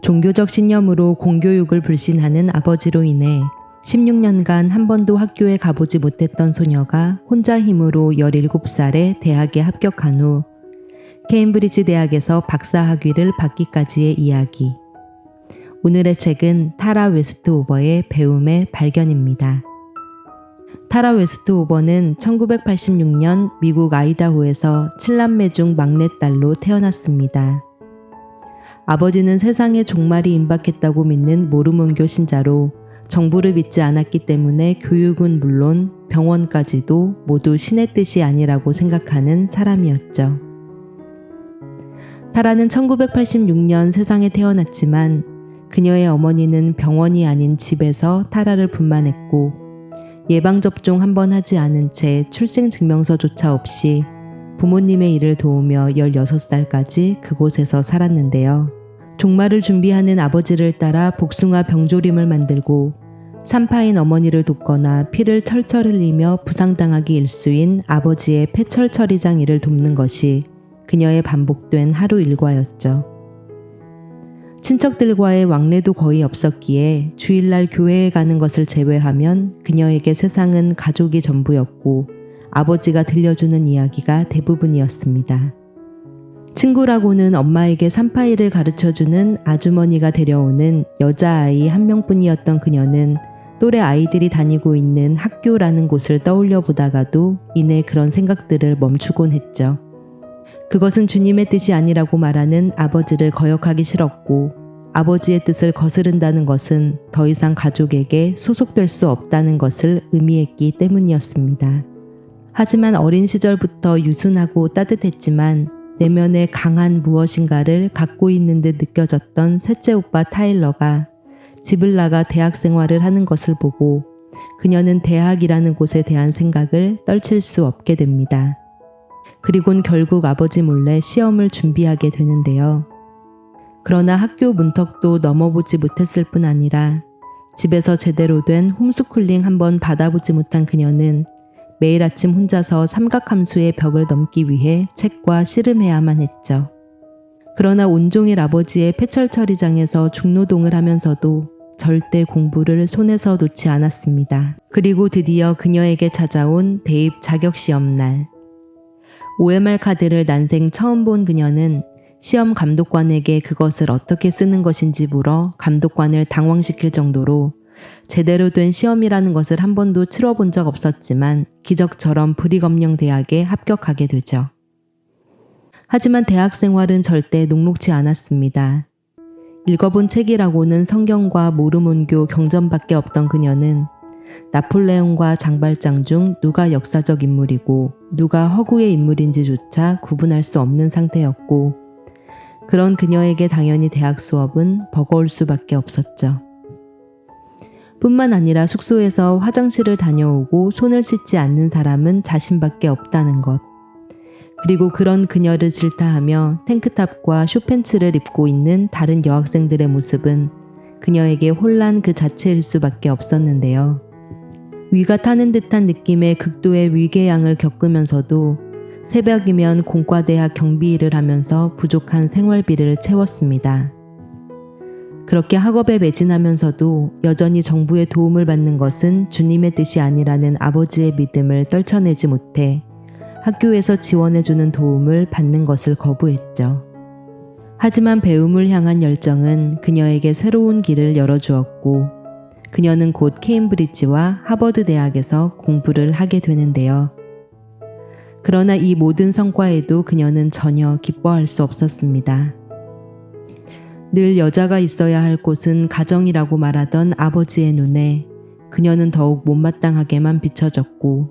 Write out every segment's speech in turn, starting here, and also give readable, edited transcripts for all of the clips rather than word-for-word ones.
종교적 신념으로 공교육을 불신하는 아버지로 인해 16년간 한 번도 학교에 가보지 못했던 소녀가 혼자 힘으로 17살에 대학에 합격한 후 케임브리지 대학에서 박사 학위를 받기까지의 이야기. 오늘의 책은 타라 웨스트오버의 배움의 발견입니다. 타라 웨스트오버는 1986년 미국 아이다호에서 7남매 중 막내딸로 태어났습니다. 아버지는 세상에 종말이 임박했다고 믿는 모르몬교 신자로 정부를 믿지 않았기 때문에 교육은 물론 병원까지도 모두 신의 뜻이 아니라고 생각하는 사람이었죠. 타라는 1986년 세상에 태어났지만 그녀의 어머니는 병원이 아닌 집에서 타라를 분만했고 예방접종 한 번 하지 않은 채 출생증명서조차 없이 부모님의 일을 도우며 16살까지 그곳에서 살았는데요. 종말을 준비하는 아버지를 따라 복숭아 병조림을 만들고 산파인 어머니를 돕거나 피를 철철 흘리며 부상당하기 일쑤인 아버지의 폐철 처리장 일을 돕는 것이 그녀의 반복된 하루 일과였죠. 친척들과의 왕래도 거의 없었기에 주일날 교회에 가는 것을 제외하면 그녀에게 세상은 가족이 전부였고 아버지가 들려주는 이야기가 대부분이었습니다. 친구라고는 엄마에게 산파일을 가르쳐주는 아주머니가 데려오는 여자아이 한 명뿐이었던 그녀는 또래 아이들이 다니고 있는 학교라는 곳을 떠올려 보다가도 이내 그런 생각들을 멈추곤 했죠. 그것은 주님의 뜻이 아니라고 말하는 아버지를 거역하기 싫었고 아버지의 뜻을 거스른다는 것은 더 이상 가족에게 소속될 수 없다는 것을 의미했기 때문이었습니다. 하지만 어린 시절부터 유순하고 따뜻했지만 내면에 강한 무엇인가를 갖고 있는 듯 느껴졌던 셋째 오빠 타일러가 집을 나가 대학 생활을 하는 것을 보고 그녀는 대학이라는 곳에 대한 생각을 떨칠 수 없게 됩니다. 그리곤 결국 아버지 몰래 시험을 준비하게 되는데요. 그러나 학교 문턱도 넘어보지 못했을 뿐 아니라 집에서 제대로 된 홈스쿨링 한번 받아보지 못한 그녀는 매일 아침 혼자서 삼각함수의 벽을 넘기 위해 책과 씨름해야만 했죠. 그러나 온종일 아버지의 폐철 처리장에서 중노동을 하면서도 절대 공부를 손에서 놓지 않았습니다. 그리고 드디어 그녀에게 찾아온 대입 자격시험 날. OMR 카드를 난생 처음 본 그녀는 시험 감독관에게 그것을 어떻게 쓰는 것인지 물어 감독관을 당황시킬 정도로 제대로 된 시험이라는 것을 한 번도 치러본 적 없었지만 기적처럼 브리검령 대학에 합격하게 되죠. 하지만 대학 생활은 절대 녹록지 않았습니다. 읽어본 책이라고는 성경과 모르몬교 경전밖에 없던 그녀는 나폴레옹과 장발장 중 누가 역사적 인물이고 누가 허구의 인물인지조차 구분할 수 없는 상태였고 그런 그녀에게 당연히 대학 수업은 버거울 수밖에 없었죠. 뿐만 아니라 숙소에서 화장실을 다녀오고 손을 씻지 않는 사람은 자신밖에 없다는 것. 그리고 그런 그녀를 질타하며 탱크탑과 숏팬츠를 입고 있는 다른 여학생들의 모습은 그녀에게 혼란 그 자체일 수밖에 없었는데요. 위가 타는 듯한 느낌의 극도의 위궤양을 겪으면서도 새벽이면 공과대학 경비일을 하면서 부족한 생활비를 채웠습니다. 그렇게 학업에 매진하면서도 여전히 정부의 도움을 받는 것은 주님의 뜻이 아니라는 아버지의 믿음을 떨쳐내지 못해 학교에서 지원해주는 도움을 받는 것을 거부했죠. 하지만 배움을 향한 열정은 그녀에게 새로운 길을 열어주었고 그녀는 곧 케임브리지와 하버드 대학에서 공부를 하게 되는데요. 그러나 이 모든 성과에도 그녀는 전혀 기뻐할 수 없었습니다. 늘 여자가 있어야 할 곳은 가정이라고 말하던 아버지의 눈에 그녀는 더욱 못마땅하게만 비춰졌고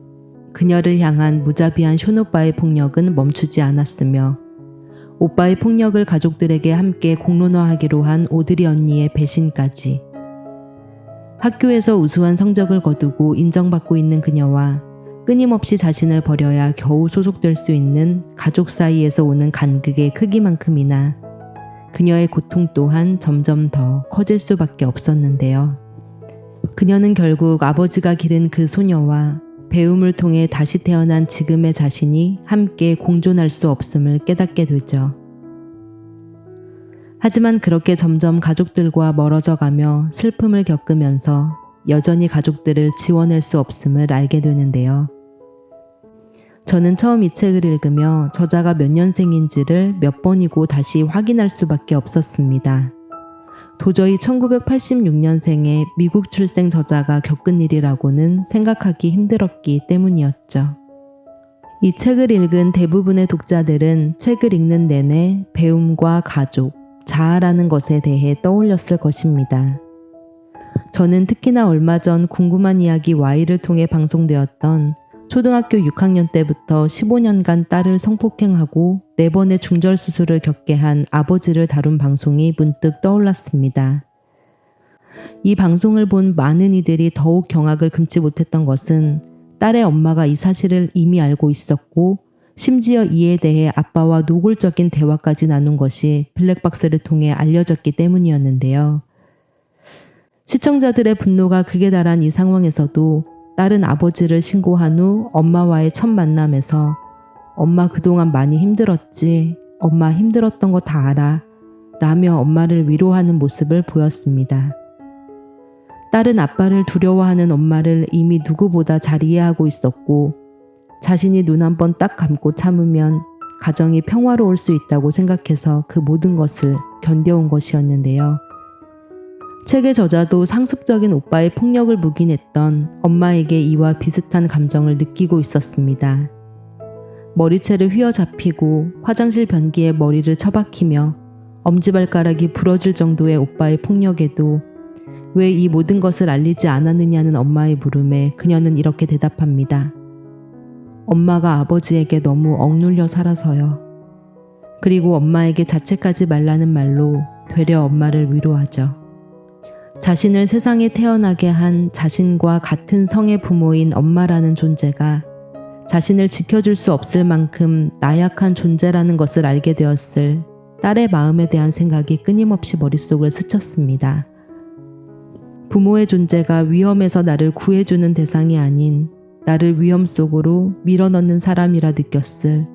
그녀를 향한 무자비한 숀오빠의 폭력은 멈추지 않았으며 오빠의 폭력을 가족들에게 함께 공론화하기로 한 오드리 언니의 배신까지. 학교에서 우수한 성적을 거두고 인정받고 있는 그녀와 끊임없이 자신을 버려야 겨우 소속될 수 있는 가족 사이에서 오는 간극의 크기만큼이나 그녀의 고통 또한 점점 더 커질 수밖에 없었는데요. 그녀는 결국 아버지가 기른 그 소녀와 배움을 통해 다시 태어난 지금의 자신이 함께 공존할 수 없음을 깨닫게 되죠. 하지만 그렇게 점점 가족들과 멀어져 가며 슬픔을 겪으면서 여전히 가족들을 지워낼 수 없음을 알게 되는데요. 저는 처음 이 책을 읽으며 저자가 몇 년생인지를 몇 번이고 다시 확인할 수밖에 없었습니다. 도저히 1986년생의 미국 출생 저자가 겪은 일이라고는 생각하기 힘들었기 때문이었죠. 이 책을 읽은 대부분의 독자들은 책을 읽는 내내 배움과 가족, 자아라는 것에 대해 떠올렸을 것입니다. 저는 특히나 얼마 전 궁금한 이야기 Y를 통해 방송되었던 초등학교 6학년 때부터 15년간 딸을 성폭행하고 4번의 중절 수술을 겪게 한 아버지를 다룬 방송이 문득 떠올랐습니다. 이 방송을 본 많은 이들이 더욱 경악을 금치 못했던 것은 딸의 엄마가 이 사실을 이미 알고 있었고 심지어 이에 대해 아빠와 노골적인 대화까지 나눈 것이 블랙박스를 통해 알려졌기 때문이었는데요. 시청자들의 분노가 극에 달한 이 상황에서도 딸은 아버지를 신고한 후 엄마와의 첫 만남에서 엄마 그동안 많이 힘들었지, 엄마 힘들었던 거 다 알아 라며 엄마를 위로하는 모습을 보였습니다. 딸은 아빠를 두려워하는 엄마를 이미 누구보다 잘 이해하고 있었고 자신이 눈 한 번 딱 감고 참으면 가정이 평화로울 수 있다고 생각해서 그 모든 것을 견뎌온 것이었는데요. 책의 저자도 상습적인 오빠의 폭력을 묵인했던 엄마에게 이와 비슷한 감정을 느끼고 있었습니다. 머리채를 휘어잡히고 화장실 변기에 머리를 처박히며 엄지발가락이 부러질 정도의 오빠의 폭력에도 왜 이 모든 것을 알리지 않았느냐는 엄마의 물음에 그녀는 이렇게 대답합니다. 엄마가 아버지에게 너무 억눌려 살아서요. 그리고 엄마에게 자책하지 말라는 말로 되려 엄마를 위로하죠. 자신을 세상에 태어나게 한 자신과 같은 성의 부모인 엄마라는 존재가 자신을 지켜줄 수 없을 만큼 나약한 존재라는 것을 알게 되었을 딸의 마음에 대한 생각이 끊임없이 머릿속을 스쳤습니다. 부모의 존재가 위험에서 나를 구해주는 대상이 아닌 나를 위험 속으로 밀어넣는 사람이라 느꼈을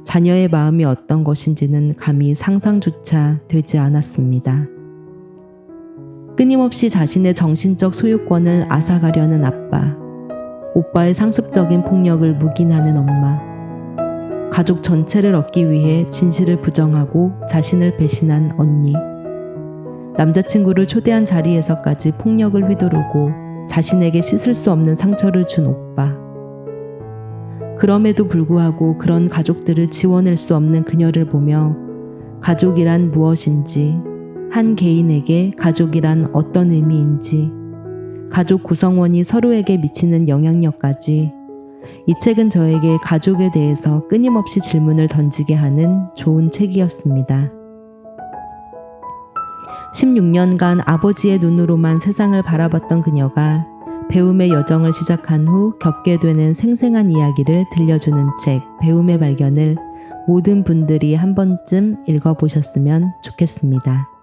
자녀의 마음이 어떤 것인지는 감히 상상조차 되지 않았습니다. 끊임없이 자신의 정신적 소유권을 앗아가려는 아빠, 오빠의 상습적인 폭력을 묵인하는 엄마, 가족 전체를 얻기 위해 진실을 부정하고 자신을 배신한 언니, 남자친구를 초대한 자리에서까지 폭력을 휘두르고 자신에게 씻을 수 없는 상처를 준 오빠. 그럼에도 불구하고 그런 가족들을 지워낼 수 없는 그녀를 보며 가족이란 무엇인지, 한 개인에게 가족이란 어떤 의미인지, 가족 구성원이 서로에게 미치는 영향력까지 이 책은 저에게 가족에 대해서 끊임없이 질문을 던지게 하는 좋은 책이었습니다. 16년간 아버지의 눈으로만 세상을 바라봤던 그녀가 배움의 여정을 시작한 후 겪게 되는 생생한 이야기를 들려주는 책 배움의 발견을 모든 분들이 한 번쯤 읽어보셨으면 좋겠습니다.